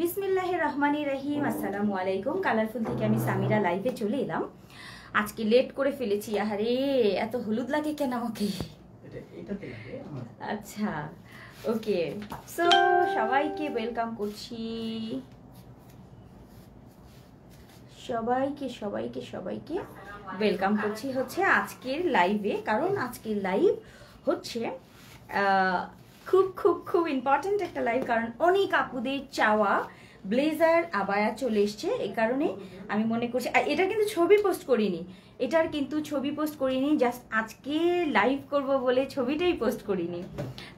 বিসমিল্লাহির রহমানির রহিম। আসসালামু আলাইকুম। কালারফুল থেকে আমি সামিরা লাইভে চলে এলাম। আজকে লেট করে ফেলেছি। আরে এত হলুদ লাগে কেন আমাকে? আচ্ছা ওকে, সো সবাইকে ওয়েলকাম করছি, সবাইকে ওয়েলকাম করছি হচ্ছে আজকের লাইভে। কারণ আজকের লাইভ হচ্ছে খুব খুব খুব ইম্পর্টেন্ট একটা লাইভ। কারণ অনেক আপুদের চাওয়া ব্লেজার আবায়া চলে এসছে। এই কারণে আমি মনে করছি, এটা কিন্তু ছবি পোস্ট করিনি, জাস্ট আজকে লাইভ করব বলে ছবিটাই পোস্ট করিনি।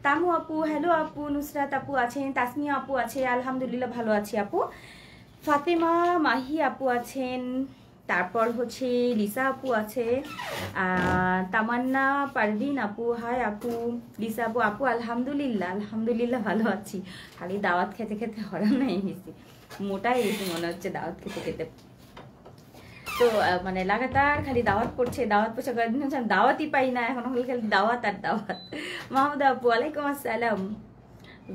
তামু আপু, হ্যালো আপু, নুসরাত আপু আছেন, তাসমিয়া আপু আছে, আলহামদুলিল্লাহ ভালো আছি আপু। ফাতেমা মাহি আপু আছেন, তারপর হচ্ছে লিসা আপু আছে, তামান্না পারভিন আপু, হাই আপু, লিসা আপু। আপু আলহামদুলিল্লাহ ভালো আছি। খালি দাওয়াত খেতে খেতে হরাম নাই গেছি, মোটাই গেছি মনে হচ্ছে দাওয়াত খেতে খেতে। তো মানে লাগাতার খালি দাওয়াত পড়ছে, কয়েকদিন হচ্ছে দাওয়াতই পাই না, এখন হলে খালি দাওয়াত আর দাওয়াত। মাহমুদ আপু ওয়ালাইকুম আসসালাম,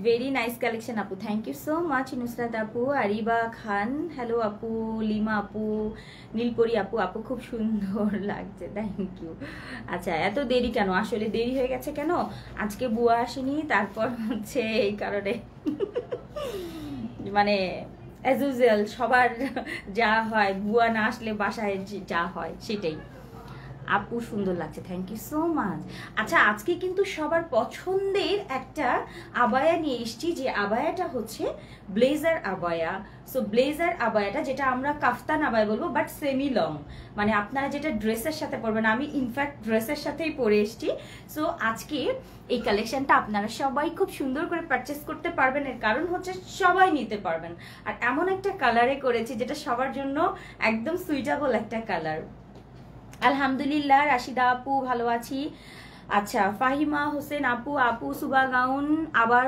ভেরি নাইস কালেকশন আপু, thank you so much. Nusrat আপু, আরিবা খান, হ্যালো আপু, লিমা আপু, নীলপরি আপু, আপু খুব সুন্দর লাগছে, থ্যাংক ইউ। আচ্ছা এত দেরি কেন? আসলে দেরি হয়ে গেছে কেন, আজকে বুয়া আসেনি, তারপর হচ্ছে এই কারণে মানে অ্যাজ ইউজুয়াল সবার যা হয়, বুয়া না আসলে বাসায় যা হয় সেটাই। আপু সুন্দর লাগছে, থ্যাংক ইউ সো মাচ। আচ্ছা আজকে কিন্তু সবার পছন্দের একটা আবায়া নিয়ে এসেছি, যে আবায়াটা হচ্ছে ব্লেজার আবায়া। সো ব্লেজার আবায়াটা যেটা আমরা কাফতান আবায়া বলবো, বাট সেমি লং, মানে আপনারা যেটা ড্রেসের সাথে পরবেন। আমি ইনফ্যাক্ট ড্রেসের সাথেই পরে এসেছি। সো আজকে এই কালেকশনটা আপনারা সবাই খুব সুন্দর করে পারচেস করতে পারবেন। এর কারণ হচ্ছে সবাই নিতে পারবেন, আর এমন একটা কালারে করেছি যেটা সবার জন্য একদম সুইটেবল একটা কালার। আলহামদুলিল্লাহ রাশিদা আপু ভালো আছি। আচ্ছা ফাহিমা হোসেন আপু, আপু সুবা গাউন আবার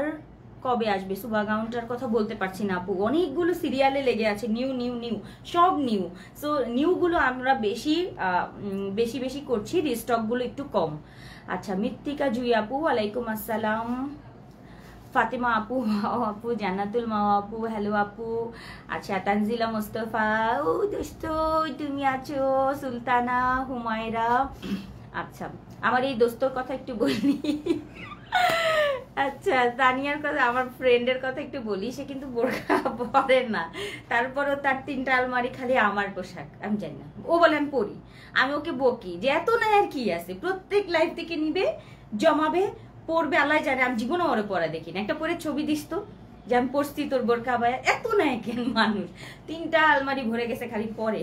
কবে আসবে? সুবা গাউনটার কথা বলতে পারছি না আপু, অনেকগুলো সিরিয়ালে লেগে আছে, নিউ সব নিউ। সো নিউগুলো আমরা বেশি করছি, রিস্টকগুলো একটু কম। আচ্ছা মৃত্তিকা জুই আপু ওয়ালাইকুম আসসালাম। ফাতেমা আপু, আপু জান্নাতুল মা আপু, হ্যালো আপু। আচ্ছা তানজিলা মোস্তফা, ও দোস্ত তুমি আছো, সুলতানা, হুমায়রা। আচ্ছা আমার এই দোস্তর কথা একটু বলি। আচ্ছা তানিয়ার কথা, আমার ফ্রেন্ডের কথা একটু বলি। সে কিন্তু বোরখা পরে না, তারপরও তার 3টা আলমারি খালি আমার পোশাক। আমি জানি না, ও বলে আমি পরি। আমি ওকে বকি যে এত নাই আর কি আছে, প্রত্যেক লাইফ থেকে নিবে, জমাবে, পড়বে, আল্লাহ জানে। আমি জীবনে ওরে পড়া দেখি না। একটা পরে ছবি দিস তো যে আমি পড়ছি তোর বোরখা আবায়া। এত নাই কেন মানুষ, 3টা আলমারি ভরে গেছে খালি পরে।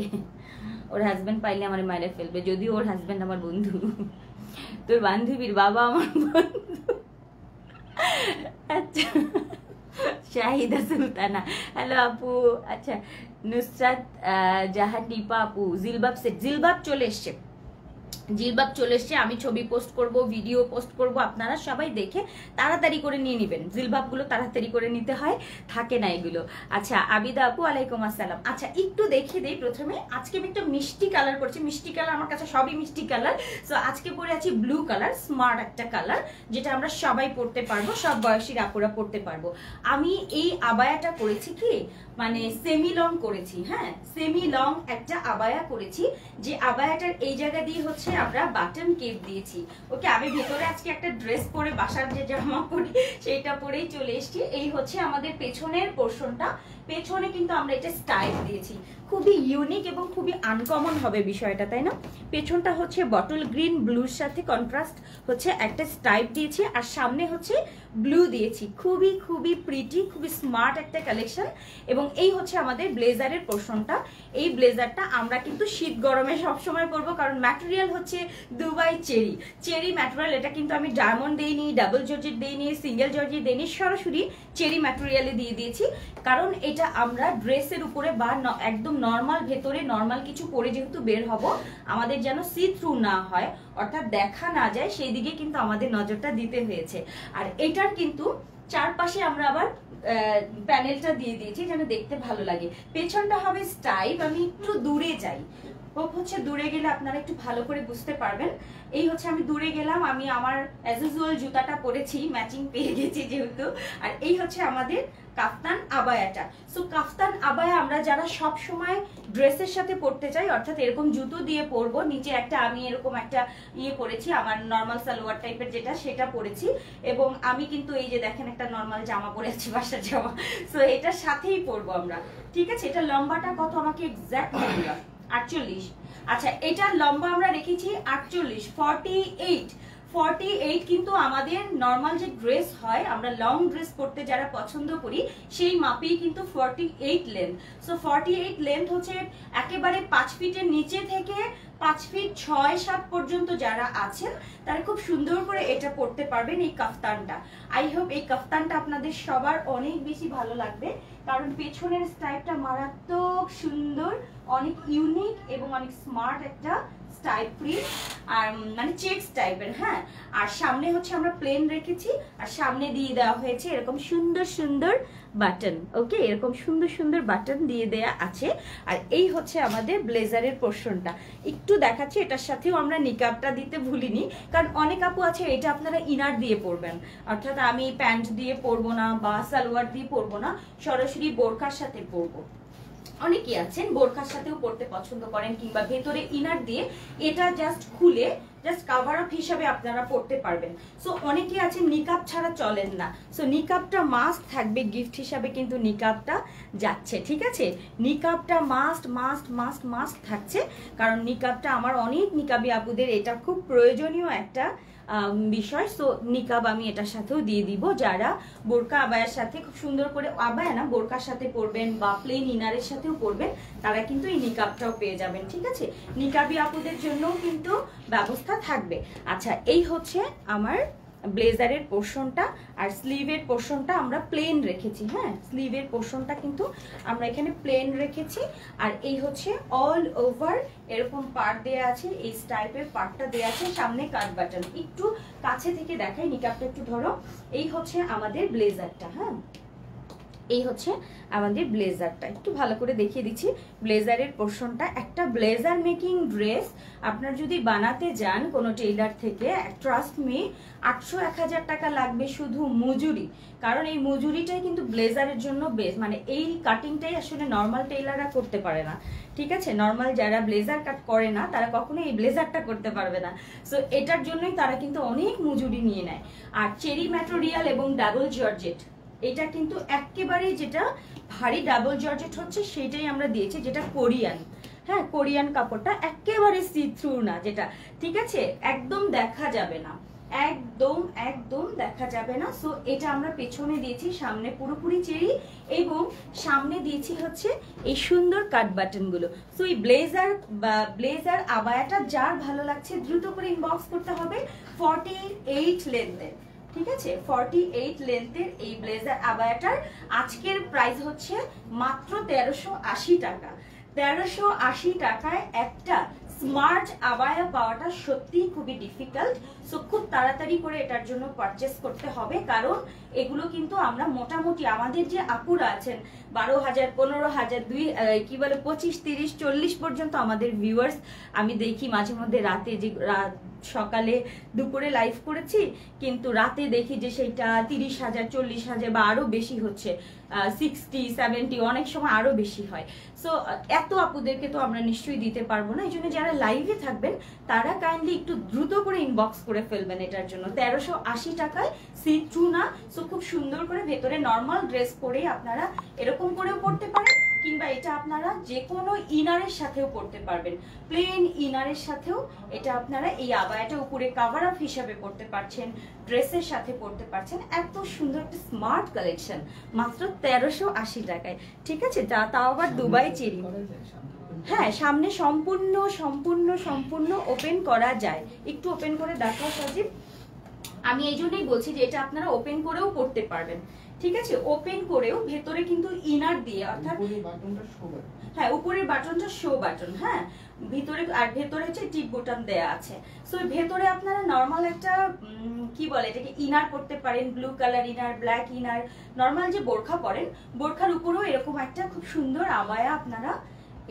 ওর হাজবেন্ড পাইলে আমার মাইলে ফেলবে, যদিও ওর হাজবেন্ড আমার বন্ধু। তোর বান্ধবীর বাবা আমার বন্ধু। আচ্ছা শাহিদা সুলতানা, হ্যালো আপু। আচ্ছা নুসরাত জাহান নিপা আপু, জিলবাব চলে এসছে, আমি ছবি পোস্ট করব, ভিডিও পোস্ট করব, আপনারা সবাই দেখে তাড়াতাড়ি করে নিয়ে নেবেন। জিলবাবগুলো তাড়াতাড়ি করে নিতে হয়, থাকে না এগুলো। আচ্ছা আবিদা আপু ওয়ালাইকুম আসসালাম। আচ্ছা একটু দেখিয়ে দিই প্রথমে, আজকে আমি একটা মিষ্টি কালার করছি। মিষ্টি কালার আমার কাছে সবই মিষ্টি কালার। সো আজকে পরে আছি ব্লু কালার, স্মার্ট একটা কালার, যেটা আমরা সবাই পরতে পারবো, সব বয়সীর আপুরা পরতে পারবো। আমি এই আবায়াটা করেছি কি, মানে সেমি লং করেছি। হ্যাঁ সেমি লং একটা আবায়া করেছি, যে আবায়াটার এই জায়গা দিয়ে হচ্ছে আমরা বাটন কেপ দিয়েছি। ওকে আমি ভেতরে আজকে একটা ড্রেস পরে, বাসার যে জামা পরি সেইটা পরেই চলে এসেছি। এই হচ্ছে আমাদের পেছনের পোর্শনটা, পেছনে কিন্তু আমরা এটা স্টাইল দিয়েছি, খুবই ইউনিক এবং খুবই আনকমন হবে বিষয়টা, তাই না? পেছনটা হচ্ছে বটল গ্রিন ব্লুর সাথে কন্ট্রাস্ট হচ্ছে একটা স্টাইপ দিয়েছি, আর সামনে হচ্ছে ব্লু দিয়েছি। খুবই খুবই প্রিটি, খুবই স্মার্ট একটা কালেকশন। এবং এই হচ্ছে আমাদের ব্লেজারের পোর্শনটা। এই ব্লেজারটা আমরা কিন্তু শীত গরমে সবসময় পরবো, কারণ ম্যাটেরিয়াল হচ্ছে দুবাই চেরি ম্যাটেরিয়াল। এটা কিন্তু আমি ডায়মন্ড দেইনি, ডাবল জর্জেট দেইনি, সিঙ্গেল জর্জেট দেইনি, সরাসরি চেরি ম্যাটেরিয়ালে দিয়ে দিয়েছি। কারণ এটা আমরা ড্রেসের উপরে বা একদম নর্মাল ভেতরে নর্মাল কিছু পরে যেহেতু বের হব, আমাদের যেন সি থ্রু না হয়, অর্থাৎ দেখা না যায়, সেই দিকে কিন্তু আমাদের নজরটা দিতে হয়েছে। আর এটার কিন্তু চারপাশে আমরা আবার প্যানেলটা দিয়ে দিয়েছি যেন দেখতে ভালো লাগে। পেছনটা হবে স্টাইপ। আমি একটু দূরে যাই, হোপ হচ্ছে দূরে গেলে আপনারা একটু ভালো করে বুঝতে পারবেন। এই হচ্ছে আমি দূরে গেলাম, আমি আমার অ্যাজ ইউজুয়াল জুতাটা পরেছি, ম্যাচিং পেয়ে গেছি যেহেতু। আর এই হচ্ছে আমাদের কাফতান আবায়াটা। সো কাফতান আবায়া আমরা যারা সব সময় ড্রেসের সাথে পরতে চাই, অর্থাৎ এরকম জুতো দিয়ে পরবো, নিচে একটা আমি এরকম একটা পরেছি, আমার নর্মাল সালোয়ার টাইপের যেটা সেটা পরেছি, এবং আমি কিন্তু এই যে দেখেন একটা নর্মাল জামা পরে আছি, বাসার জামা। সো এটার সাথেই পরবো আমরা, ঠিক আছে। এটা লম্বাটা কত আমাকে এক্সাক্ট 48। আচ্ছা, এটার লম্বা আমরা রেখেছি 48, 48 কিন্তু আমাদের নর্মাল যে ড্রেস হয়, আমরা লং ড্রেস পরতে যারা পছন্দ করি সেই মাপেই কিন্তু 48 লেন্থ। সো 48 লেন্থ হচ্ছে একেবারে 5 ফিটের নিচে থেকে 5 ফিট 6-7 পর্যন্ত যারা আছেন তারা খুব সুন্দর করে এটা পরতে পারবেন এই কাফতানটা। আই হোপ এই কাফতানটা আপনাদের সবার অনেক বেশি ভালো লাগবে, কারণ পেছনের স্টাইলটা মারাত্মক সুন্দর, অনেক ইউনিক এবং অনেক স্মার্ট একটা স্টাইল প্রিন্ট, আর মানে চেকস টাইপের। হ্যাঁ, আর সামনে হচ্ছে আমরা প্লেন রেখেছি, আর সামনে দিয়ে দেওয়া হয়েছে এরকম সুন্দর সুন্দর বাটন। ওকে, এরকম সুন্দর সুন্দর বাটন দিয়ে দেয়া আছে। আর এই হচ্ছে আমাদের ব্লেজারের পোর্শনটা, একটু দেখাচ্ছি। এটার সাথেও আমরা নিকাবটা দিতে ভুলিনি, কারণ অনেক আপু আছে এটা আপনারা ইনার দিয়ে পরবেন, অর্থাৎ আমি প্যান্ট দিয়ে পরবো না বা সালোয়ার দিয়ে পরবো না, সরাসরি বোরকার সাথে পরবো। অনেকেই আছেন বোরকার সাথেও পরতে পছন্দ করেন, কিংবা ভেতরে ইনার দিয়ে এটা জাস্ট খুলে জাস্ট কভার আপ হিসাবে আপনারা পড়তে পারবেন। সো অনেকেই আছেন নিকাব ছাড়া চলেন না, সো নিকাবটা মাস্ট থাকবে, গিফট হিসাবে কিন্তু নিকাবটা যাচ্ছে, ঠিক আছে। নিকাবটা মাস্ট মাস্ট মাস্ট মাস্ট থাকছে, কারণ নিকাবটা আমার অনেক নিকাবি আপুদের এটা খুব প্রয়োজনীয় একটা বিষয়। সো নিকাব আমি এটার সাথেও দিয়ে দিব, যারা বোরকা আবায়ার সাথে খুব সুন্দর করে, আবায়া না বোরকার সাথে পরবেন বা প্লেন ইনারের সাথেও পরবেন, তারা কিন্তু এই নিকাবটাও পেয়ে যাবেন, ঠিক আছে। নিকাবি আপুদের জন্যও কিন্তু ব্যবস্থা থাকবে। আচ্ছা, এই হচ্ছে আমার ব্লেজারের পোর্শনটা, আর স্লিভের পোর্শনটা আমরা প্লেন রেখেছি। হ্যাঁ, স্লিভের পোর্শনটা কিন্তু আমরা এখানে প্লেন রেখেছি, আর এই হচ্ছে অল ওভার এরকম পার্ট দেয়া আছে, এই টাইপের পার্টটা দেয়া আছে, সামনে কাট বাটন। একটু কাছে থেকে দেখাই, নিকাবটা একটু ধরো। এই হচ্ছে আমাদের ব্লেজারটা। হ্যাঁ, এই হচ্ছে আমাদের ব্লেজারটা, একটু ভালো করে দেখিয়ে দিচ্ছি ব্লেজারের পোর্শনটা। একটা ব্লেজার মেকিং ড্রেস আপনার যদি বানাতে যান কোনো টেইলার থেকে, ট্রাস্ট মি 800-1000 টাকা লাগবে শুধু মজুরি, কারণ এই মজুরিটাই কিন্তু ব্লেজারের জন্য বেস্ট। মানে এই কাটিংটাই আসলে নর্মাল টেইলাররা করতে পারে না, ঠিক আছে। নর্মাল যারা ব্লেজার কাট করে না তারা কখনো এই ব্লেজারটা করতে পারবে না। সো এটার জন্যই তারা কিন্তু অনেক মজুরি নিয়ে নেয়। আর চেরি ম্যাটেরিয়াল এবং ডাবল জর্জেট, এটা কিন্তু একেবারে যেটা ভারী ডাবল জর্জেট হচ্ছে সেটাই আমরা দিয়েছি, যেটা কোরিয়ান। হ্যাঁ, কোরিয়ান কাপড়টা একেবারে সি থ্রু না, যেটা ঠিক আছে একদম দেখা যাবে না, একদম একদম দেখা যাবে না। সো এটা আমরা পেছনে দিয়েছি, সামনে পুরোপুরি চেরি, এবং সামনে দিয়েছি হচ্ছে এই সুন্দর কাট বাটন গুলো। সো এই ব্লেজার আবায়াটা যার ভালো লাগছে দ্রুত করে ইনবক্স করতে হবে। 48 লেন্থের, ঠিক আছে, 48 লেন্থের এই ব্লেজার আবায়াটার আজকের প্রাইস হচ্ছে মাত্র 1380 টাকা। 1380 টাকায় একটা স্মার্ট আবায়া পাওয়াটা সত্যি খুবই ডিফিকাল্ট। সো খুব তাড়াতাড়ি করে এটার জন্য পারচেস করতে হবে, কারণ এগুলো কিন্তু আমরা মোটামুটি আমাদের যে আপুরা আছেন 12,000, 15,000, কি বলে 25, 30, 40 পর্যন্ত আমাদের ভিউয়ার্স আমি দেখি মাঝে মধ্যে রাতে, যে সকালে দুপুরে লাইভ করেছি কিন্তু রাতে দেখি যে সেটা 30,000, 40,000 বা আরো বেশি হচ্ছে, 60, 70, অনেক সময় আরো বেশি হয়। সো এত আপুদেরকে তো আমরা নিশ্চয়ই দিতে পারবো না, এই জন্য যারা লাইভে থাকবেন তারা কাইন্ডলি একটু দ্রুত করে ইনবক্স করে ফেলবেন এটার জন্য। 1380 টাকায় সি ট্রু না। সো খুব সুন্দর করে ভেতরে নর্মাল ড্রেস পরে আপনারা এরকম করেও পড়তে পারেন, কিংবা এটা আপনারা যে কোনো ইনারের সাথেও পড়তে পারবেন, প্লেন ইনারের সাথেও এটা আপনারা এই আবায়াটা উপরে কভার আপ হিসাবে পড়তে পারছেন, ড্রেসের সাথে পড়তে পারছেন। এত সুন্দর একটা স্মার্ট কালেকশন মাত্র 1380 টাকায়, ঠিক আছে, তাও আবার দুবাই চেরি। হ্যাঁ, সামনে সম্পূর্ণ সম্পূর্ণ সম্পূর্ণ ওপেন করা যায়। একটু ওপেন করে দেখাও সজীব। আমি এই জন্যই বলছি যে এটা আপনারা ওপেন করেও পড়তে পারবেন, ঠিক আছে, ওপেন করেও ভেতরে কিন্তু ইনার দিয়ে, অর্থাৎ হ্যাঁ উপরের বাটনটা শো বাটন, হ্যাঁ ভিতরে, আর ভেতরে হচ্ছে টিপ বোতাম দেয়া আছে। সো ভেতরে আপনারা নর্মাল একটা কি বলে এটাকে ইনার পড়তে পারেন, blue colour inner, black inner, normal যে বোরখা পরেন বোরখার উপরেও এরকম একটা খুব সুন্দর আবায়া আপনারা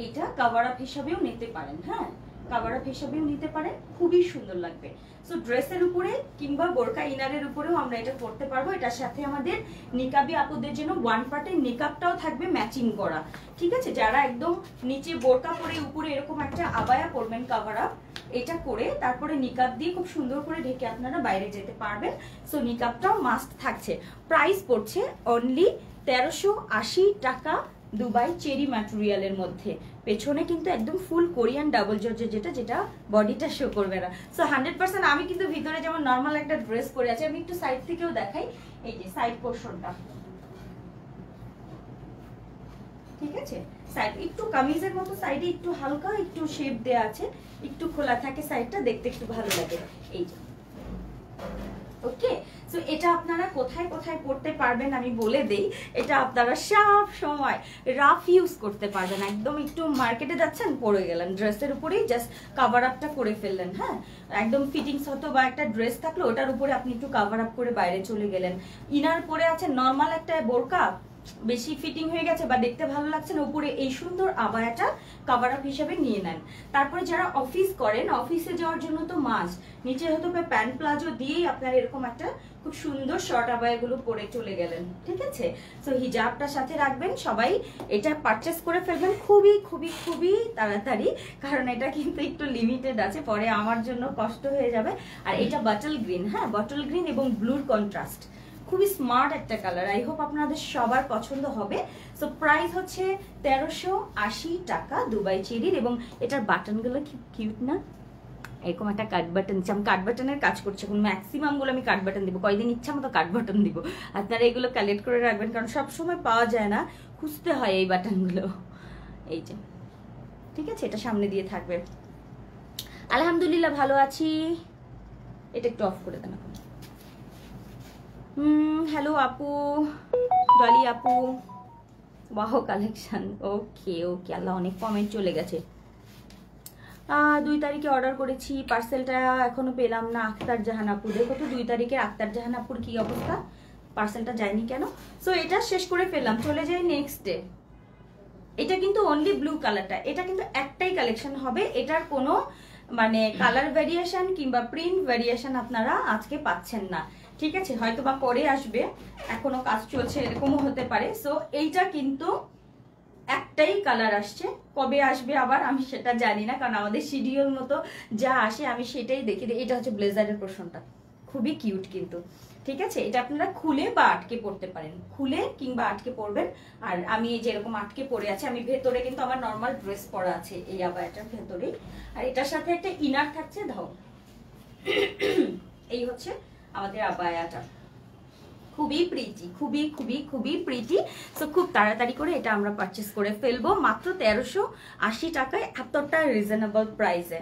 এটা কভার আপ হিসাবেও নিতে পারেন, হ্যাঁ কভার আপ হিসাবেও নিতে পারেন, খুবই সুন্দর লাগবে। সো ড্রেসের উপরে কিংবা বোরকা ইনারের উপরেও আমরা এটা করতে পারবো। এটার সাথে আমাদের নিকাবি আপুদের জন্য ওয়ান পার্টের নিকাবটাও থাকবে ম্যাচিং করা, ঠিক আছে। যারা একদম নিচে বোরকা পরে উপরে এরকম একটা আবায়া পরবেন কভার আপ, এটা করে তারপরে নিকাব দিয়ে খুব সুন্দর করে ঢেকে আপনারা বাইরে যেতে পারবেন। সো নিকাবটাও মাস্ট থাকছে। প্রাইস পড়ছে অনলি 1380 টাকা দুবাই চেরি ম্যাটেরিয়ালের মধ্যে। পেছনে কিন্তু একদম ফুল কোরিয়ান ডাবল জর্জের, যেটা বডিটা শো করবে না। সো 100% আমি কিন্তু ভিতরে যেমন নর্মাল একটা ড্রেস পরে আছি, আমি একটু সাইড থেকেও দেখাই। এই যে সাইড পোর্শনটা, ঠিক আছে, সাইড একটু কামিজের মতো সাইডে একটু হালকা একটু শেপ দেয়া আছে, একটু খোলা থাকে সাইডটা, দেখতে একটু ভালো লাগে। এই যে ওকে। সো এটা আপনারা কোথায় কোথায় পড়তে পারবেন আমি বলে দেই। এটা আপনারা সব সময় রাফ ইউজ করতে পারবেন। একদম একটু মার্কেটে যাচ্ছেন, পরে গেলেন ড্রেসের উপরেই জাস্ট কভার আপটা করে ফেললেন, হ্যাঁ একদম ফিটিংস হতো বা একটা ড্রেস থাকলো ওটার উপরে আপনি একটু কভার আপ করে বাইরে চলে গেলেন। ইনার পরে আছেন নর্মাল একটা বোরকা, বেশি ফিটিং হয়ে গেছে বা দেখতে ভালো লাগছে না, উপরে এই সুন্দর আবায়াটা কভার আপ হিসেবে নিয়ে নেন। তারপরে যারা অফিস করেন, অফিসে যাওয়ার জন্য তো মাস্ট নিচে হয়তো প্যান্ট প্লাজো দিয়েই আপনার এরকম একটা খুব সুন্দর শর্ট আবায়াগুলো পরে চলে গেলেন, ঠিক আছে। সো হিজাবটার সাথে রাখবেন, সবাই এটা পারচেস করে ফেলবেন খুবই খুবই খুবই তাড়াতাড়ি, কারণ এটা কিন্তু একটু লিমিটেড আছে, পরে আমার জন্য কষ্ট হয়ে যাবে। আর এটা বটল গ্রিন, হ্যাঁ বটল গ্রিন এবং ব্লুর কন্ট্রাস্ট, খুবই স্মার্ট একটা কালার। আই হোপ আপনাদের সবার পছন্দ হবে। সো প্রাইস হচ্ছে 1380 টাকা দুবাই চেরির, এবং এটার বাটনগুলো কি কিউট না, এরকম একটা কাট বাটন। আমি কাট বাটনের কাজ করছি এখন, ম্যাক্সিমাম গুলো আমি কাট বাটন দিব, কয়দিন ইচ্ছা মতো কাট বাটন দিব। আপনারা এগুলো কালেক্ট করে রাখবেন, কারণ সবসময় পাওয়া যায় না, খুঁজতে হয় এই বাটনগুলো। এই যে ঠিক আছে, এটা সামনে দিয়ে থাকবে। আলহামদুলিল্লাহ ভালো আছি। এটা একটু অফ করে দেন। হ্যালো আপু, ডলি আপু, ওয়াও কালেকশন, ওকে ওকে, আল্লাহ অনেক কমেন্ট চলে গেছে। 2 তারিখে অর্ডার করেছি, পার্সেলটা এখনো পেলাম না। আক্তার জাহান আপু, দেখো তো 2 তারিখে আক্তার জাহান আপুর কি অবস্থা, পার্সেলটা যায়নি কেন। সো এটা শেষ করে ফেললাম, চলে যাই নেক্সট ডে। এটা কিন্তু অনলি ব্লু কালারটা, এটা কিন্তু একটাই কালেকশন হবে, এটার কোনো মানে কালার ভ্যারিয়েশন কিংবা প্রিন্ট ভ্যারিয়েশন আপনারা আজকে পাচ্ছেন না, ঠিক আছে। হয়তো বা পরে আসবে, এখনো কাজ চলছে, এরকমও হতে পারে। সো এইটা কিন্তু একটাই কালার আসছে, কবে আসবে আবার আমি সেটা জানি না, কারণ আমাদের শিডিউল মতো যা আসে আমি সেটাই দেখি। এটা হচ্ছে ব্লেজারের পোর্শনটা, খুবই কিউট কিন্তু, ঠিক আছে। এটা আপনারা খুলে বা আটকে পড়তে পারেন, খুলে কিংবা আটকে পরবেন। আর আমি এই যে এরকম আটকে পরে আছি, আমি ভেতরে কিন্তু আমার নর্মাল ড্রেস পরা আছে এই আবায়াটার ভেতরেই, আর এটার সাথে একটা ইনার থাকছে ধাও। এই হচ্ছে আমাদের আবায়াটা, খুবই প্রিটি, খুবই খুবই খুবই প্রিটি। সো খুব তাড়াতাড়ি করে এটা আমরা পারচেস করে ফেলবো মাত্র 1380 টাকায়, এতটা রিজনেবল প্রাইসে।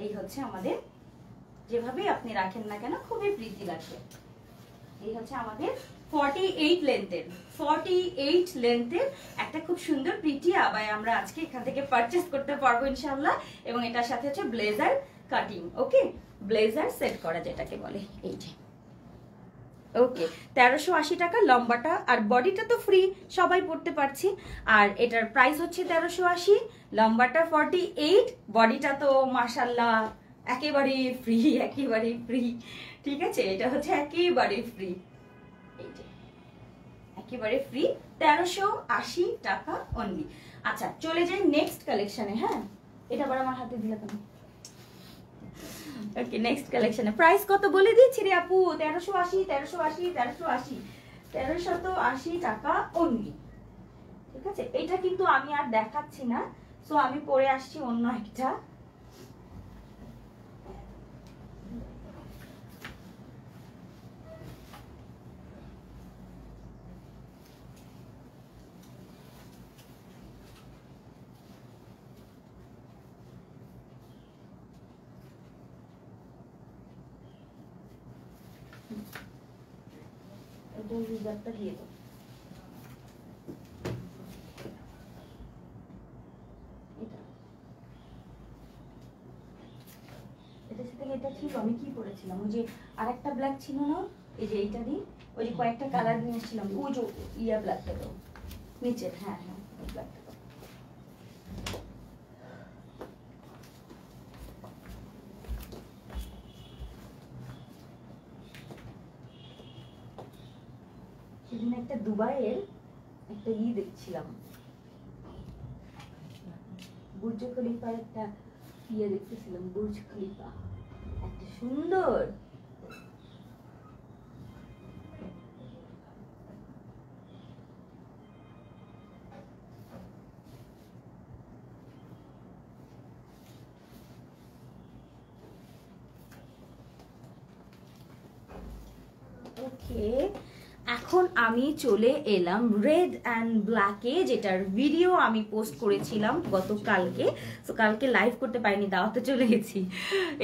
এই হচ্ছে আমাদের, যেভাবে আপনি রাখেন না কেন খুবই প্রিটি লাগবে। এই হচ্ছে আমাদের 48 লেন্থের, 48 লেন্থের একটা খুব সুন্দর প্রিটি আবায়া আমরা আজকে এখান থেকে পারচেস করতে পারবো ইনশাআল্লাহ। এবং এটার সাথে হচ্ছে ব্লেজার কাটিং, ওকে ব্লেজার সেট করা যেটাকে বলে। এই যে ওকে 1380 টাকা লম্বাটা, আর বডিটা তো ফ্রি, সবাই পড়তে পারছি। আর এটার প্রাইস হচ্ছে 1380, লম্বাটা 48, বডিটা তো মাশাআল্লাহ একেবারে ফ্রি, একেবারে ফ্রি, ঠিক আছে। এটা হচ্ছে একেবারে ফ্রি, এই যে একেবারে ফ্রি, 1380 টাকা অনলি। আচ্ছা চলে যাই নেক্সট কালেকশনে। হ্যাঁ এটা আবার আমার হাতে দিলে কেন, ওকে নেক্সট কালেকশনে প্রাইস কত বলে দিচ্ছি রে আপু, 1380 1380 1380 1380 টাকা অনলি, ঠিক আছে। এটা কিন্তু আমি আর দেখাচ্ছি না, সো আমি পরে আসছি অন্য একটা। রিজার্ভটা দিয়ে দাও। এটার সাথে এটা ছিল, আমি কি করেছিলাম, ওই যে আরেকটা ব্ল্যাক ছিল না, এই যে এইটা দিই, ওই যে কয়েকটা কালার নিয়েছিলাম, ওই যে ইয়া ব্ল্যাকটা দাও, নিচে, হ্যাঁ হ্যাঁ সেদিন একটা দুবাইয়ের একটা দেখছিলাম, বুর্জ খলিফার একটা দেখতেছিলাম, বুর্জ খলিফা একটা সুন্দর। ওকে, এখন আমি চলে এলাম রেড অ্যান্ড ব্ল্যাকে, যেটার ভিডিও আমি পোস্ট করেছিলাম গতকালকে। তো কালকে লাইভ করতে পারিনি, দাওয়াতে চলে গেছি,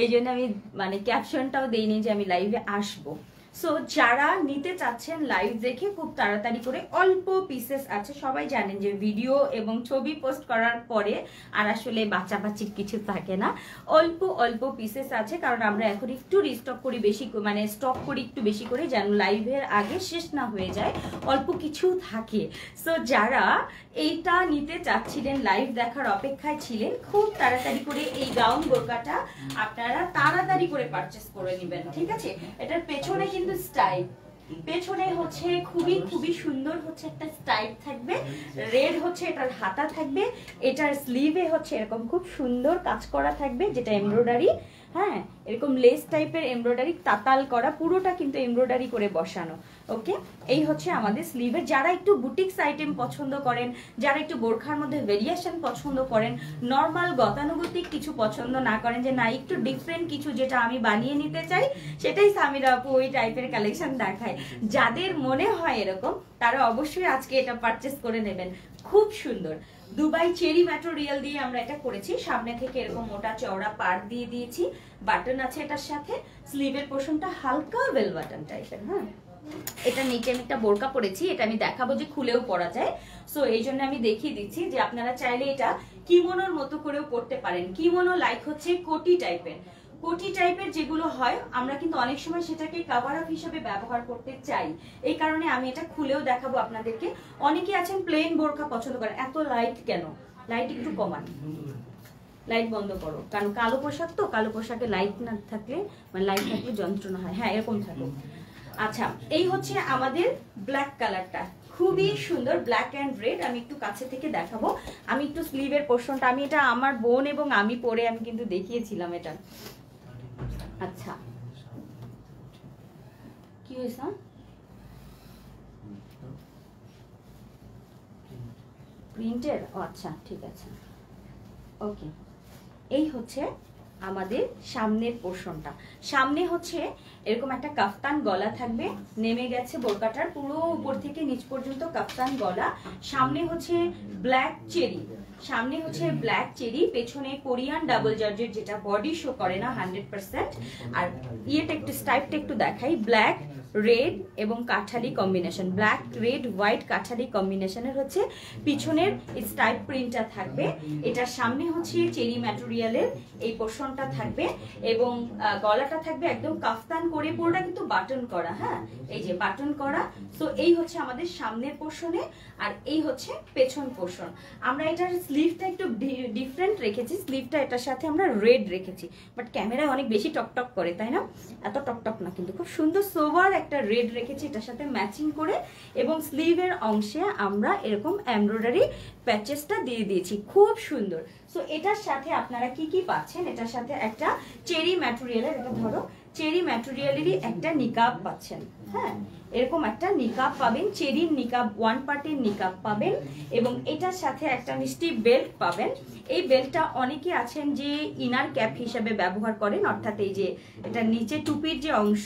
এই জন্য আমি মানে ক্যাপশনটাও দেইনি যে আমি লাইভে আসবো। সো যারা নিতে চাচ্ছেন লাইভ দেখে খুব তাড়াতাড়ি করে, অল্প পিসেস আছে, সবাই জানেন যে ভিডিও এবং ছবি পোস্ট করার পরে আর আসলে বাচ্চাবাচ্চির কিছু থাকে না, অল্প অল্প পিসেস আছে, কারণ আমরা এখন একটু রিস্টক করি বেশি, মানে স্টক করি একটু বেশি করে, যেন লাইভের আগে শেষ না হয়ে যায়, অল্প কিছু থাকে। সো যারা এইটা নিতে চাচ্ছিলেন, লাইভ দেখার অপেক্ষায় ছিলেন, খুব তাড়াতাড়ি করে এই গাউন বোরকাটা আপনারা তাড়াতাড়ি করে পারচেস করে নেবেন, ঠিক আছে? এটার পেছনে কিন্তু স্টাইপ, পেছনে হচ্ছে খুবই খুবই সুন্দর হচ্ছে একটা স্টাইপ থাকবে, রেড হচ্ছে এটার হাতা থাকবে, এটার স্লিভে হচ্ছে এরকম খুব সুন্দর কাজ করা থাকবে, যেটা এমব্রয়ডারি, হ্যাঁ এরকম লেস টাইপের এমব্রয়ডারি, তাতাল করা, পুরোটা কিন্তু এমব্রয়ডারি করে বসানো। ওকে, এই হচ্ছে আমাদের স্লিভে। যারা একটু বুটিক্স আইটেম পছন্দ করেন, যারা একটু বোরখার মধ্যে ভেরিয়েশন পছন্দ করেন, নর্মাল গতানুগতিক কিছু পছন্দ না করেন, যে না একটু ডিফারেন্ট কিছু যেটা আমি বানিয়ে নিতে চাই, সেটাই সামিরা আপু ওই টাইপের কালেকশন দেখায়, যাদের মনে হয় এরকম, তারা অবশ্যই আজকে এটা পারচেস করে নেবেন। খুব সুন্দর দুবাই চেরি ম্যাটেরিয়াল দিয়ে আমরা এটা করেছি, সামনে থেকে এরকম মোটা চওড়া পাড় দিয়ে দিয়েছি, বাটন আছে এটার সাথে, স্লিভের পোর্শনটা হালকা বেল বাটন টাইপের। হ্যাঁ, এটা নিচে আমি একটা বোরকা পরেছি, এটা আমি দেখাবো যে খুলেও পরা যায়, সো এই জন্য আমি দেখিয়ে দিচ্ছি যে আপনারা চাইলে এটা কিমোনোর মতো করেও পরতে পারেন। কিমোনো লাইক হচ্ছে কোটি টাইপের, কোটি টাইপের যেগুলো হয়, আমরা কিন্তু অনেক সময় সেটাকে কভার আপ হিসেবে ব্যবহার করতে চাই, এই কারণে আমি এটা খুলেও দেখাবো আপনাদেরকে। অনেকে আছেন প্লেন বোরকা পছন্দ করেন, এত লাইট কেন, লাইট একটু কমান, লাইট বন্ধ করো, কারণ কালো পোশাক তো, কালো পোশাকে লাইট না থাকলে, মানে লাইট থাকলে যন্ত্রণা হয়। হ্যাঁ এরকম থাকুক। আচ্ছা, এই হচ্ছে আমাদের ব্ল্যাক কালারটা, খুবই সুন্দর, ব্ল্যাক অ্যান্ড রেড। আমি একটু কাছে থেকে দেখাবো, আমি একটু স্লিভের পোর্শনটা, আমি এটা আমার বোন এবং আমি পরে আমি কিন্তু দেখিয়েছিলাম এটা। আচ্ছা, কি হয়েছে? প্রিন্টের? আচ্ছা ঠিক আছে, ওকে। এই হচ্ছে আমাদের সামনের পোর্শনটা, সামনে হচ্ছে এরকম একটা কাফতান গলা থাকবে, নেমে গেছে বোরকাটার পুরো উপর থেকে নিচ পর্যন্ত কাফতান গলা, সামনে হচ্ছে ব্ল্যাক চেরি, সামনে হচ্ছে ব্ল্যাক চেরি, পেছনে কোরিয়ান ডাবল জর্জেট, যেটা বডি শো করে না 100%। আর ইয়েটা একটু স্টাইপটা একটু দেখাই, ব্ল্যাক রেড এবং Kathali combination, black red white Kathali কম্বিনেশনের হচ্ছে পিছনের স্টাইপ প্রিন্টটা থাকবে। এটার সামনে হচ্ছে চেরি ম্যাটেরিয়ালের এই পোর্শনটা থাকবে, এবং গলাটা থাকবে একদম কাফতান করে, পুরোটা কিন্তু বাটন করা, হ্যাঁ এই যে বাটন করা। তো এই হচ্ছে আমাদের সামনের পোর্শনে, আর এই হচ্ছে পেছন পোর্শন। আমরা এটার স্লিভটা একটু ডিফারেন্ট রেখেছি, স্লিভটা এটার সাথে আমরা রেড রেখেছি, বাট ক্যামেরায় অনেক বেশি টকটক করে, তাই না? এত টকটক না, কিন্তু খুব সুন্দর সোভার একটা রেড রেখেছি এটার সাথে ম্যাচিং করে, এবং স্লিভের অংশে আমরা এরকম এমব্রয়ডারি প্যাচেসটা দিয়ে দিয়েছি, খুব সুন্দর। সো এটার সাথে আপনারা কি কি পাচ্ছেন, এটার সাথে একটা চেরি ম্যাটেরিয়ালের, এটা ধরো, চেরি ম্যাটেরিয়ালেরই একটা নিকাব পাচ্ছেন, হ্যাঁ এরকম একটা নিকাব পাবেন, চেরির নিকাব, ওয়ান পার্টের নিকাব পাবেন, এবং এটার সাথে একটা মিষ্টি বেল্ট পাবেন। এই বেল্টটা অনেকে আছেন যে ইনার ক্যাপ হিসাবে ব্যবহার করেন, অর্থাৎ এই যে এটা নিচে টুপির যে অংশ,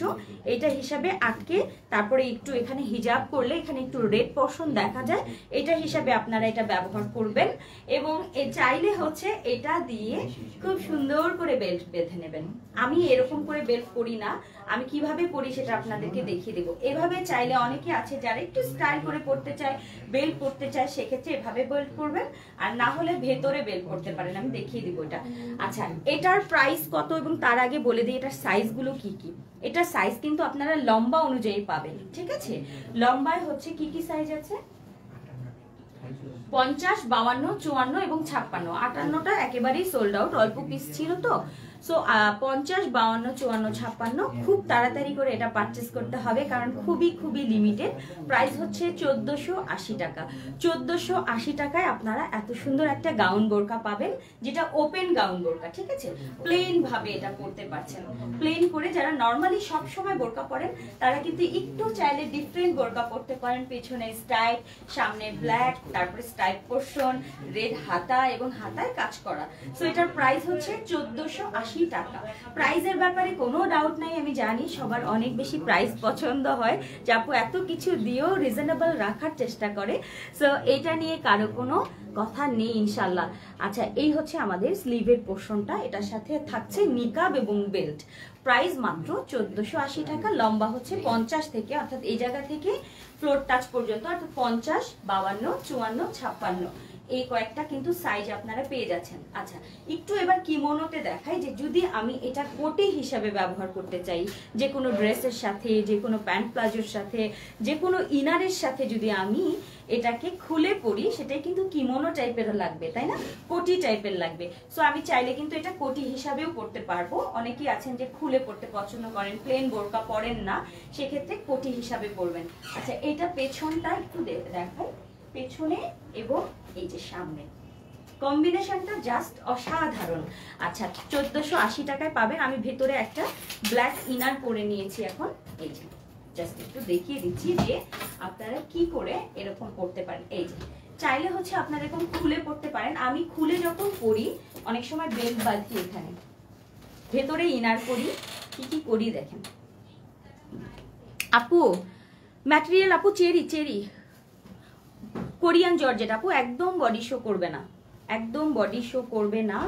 এটা হিসাবে আটকে তারপরে একটু এখানে হিজাব করলে এখানে একটু রেড পোর্শন দেখা যায়, এটা হিসাবে আপনারা এটা ব্যবহার করবেন। এবং চাইলে হচ্ছে এটা দিয়ে খুব সুন্দর করে বেল্ট বেঁধে নেবেন। আমি এরকম করে বেল্ট করি না, আমি কিভাবে পরি সেটা আপনাদেরকে দেখিয়ে দেবো। এভাবে চাইলে অনেকে আছে যারা একটু স্টাইল করে পড়তে চায়, বেল্ট পড়তে চায়, সেক্ষেত্রে এভাবে বেল্ট করবেন, আর না হলে ভেতরে বেল্ট করতে পারেন, আমি দেখিয়ে দিব এটা। আচ্ছা, এটার প্রাইস কত, এবং তার আগে বলে দিই এটার সাইজগুলো কি কি। এটার সাইজ কিন্তু আপনারা লম্বা অনুযায়ী পাবেন, ঠিক আছে? লম্বায় হচ্ছে কি কি সাইজ আছে? 50, 52, 54 এবং 56, 58টা একেবারেই সোল্ড আউট, অল্প পিস ছিল তো। সো 50, 52, 54, 56 খুব তাড়াতাড়ি করে এটা পারচেস করতে হবে, কারণ খুবই লিমিটেড। প্রাইস হচ্ছে 1480 টাকা। 1480 টাকায় আপনারা এত সুন্দর একটা গাউন বোরকা পাবেন, যেটা ওপেন গাউন বোরকা, ঠিক আছে? প্লেন ভাবে এটা পরতে পারছেন। প্লেন করে যারা নর্মালি সব সময় বোরকা পরেন তারা কিন্তু একটু চাইলে ডিফারেন্ট বোরকা পরতে পারেন। পেছনে স্টাইপ, সামনে ব্ল্যাক, তারপরে স্টাইপ পোর্শন, রেড হাতা এবং হাতায় কাজ করা। সো এটার প্রাইস হচ্ছে 1480 টাকা। প্রাইসের ব্যাপারে কোনো ডাউট নাই, আমি জানি সবার অনেক বেশি প্রাইস পছন্দ হয়, যে আপু এত কিছু দিয়েও রিজনেবল রাখার চেষ্টা করে। সো এটা নিয়ে কারো কোনো কথা নেই ইনশাল্লাহ। আচ্ছা, এই হচ্ছে আমাদের স্লিভের পোর্শনটা, এটার সাথে থাকছে নিকাব এবং বেল্ট। প্রাইস মাত্র 1480 টাকা। লম্বা হচ্ছে 50 থেকে, অর্থাৎ এই জায়গা থেকে ফ্লোর টাচ পর্যন্ত, অর্থাৎ 50, 52, 54, 56 এই কয়েকটা কিন্তু সাইজ আপনারা পেয়ে যাচ্ছেন। আচ্ছা, একটু এবার কিমোনোতে দেখাই যে যদি আমি এটা কোটি হিসাবে ব্যবহার করতে চাই, যে কোনো ড্রেসের সাথে, যে কোনো প্যান্ট প্লাজোর সাথে, যে কোনো ইনারের সাথে যদি আমি এটাকে খুলে পরি, সেটাই কিন্তু কিমোনো টাইপের লাগবে, তাই না? কোটি টাইপের লাগবে। সো আমি চাইলে কিন্তু এটা কোটি হিসাবেও পরতে পারবো। অনেকেই আছেন যে খুলে পরতে পছন্দ করেন, প্লেন বোরকা পরেন না, সেক্ষেত্রে কোটি হিসাবে পরবেন। আচ্ছা, এটা পেছনটা একটু দেখাই, পেছনে এবং এই যে সামনে কম্বিনেশনটা জাস্ট অসাধারণ। আচ্ছা, 1480 টাকায় পাবেন। আমি ভেতরে একটা ব্ল্যাক ইনার পরে নিয়েছি এখন, এই যে জাস্ট একটু দেখিয়ে দিচ্ছি যে আপনারা কি করে এরকম করতে পারেন। এই যে চাইলে হচ্ছে আপনারা এরকম খুলে পড়তে পারেন। আমি খুলে যখন পরি অনেক সময় বেল্ট বাঁধি, এখানে ভেতরে ইনার করি, কি করি দেখেন আপু। ম্যাটেরিয়াল আপু চেরি কোরিয়ান জর্জেট আপু, একদম বডি শো করবে না, একদম বডি শো করবে না।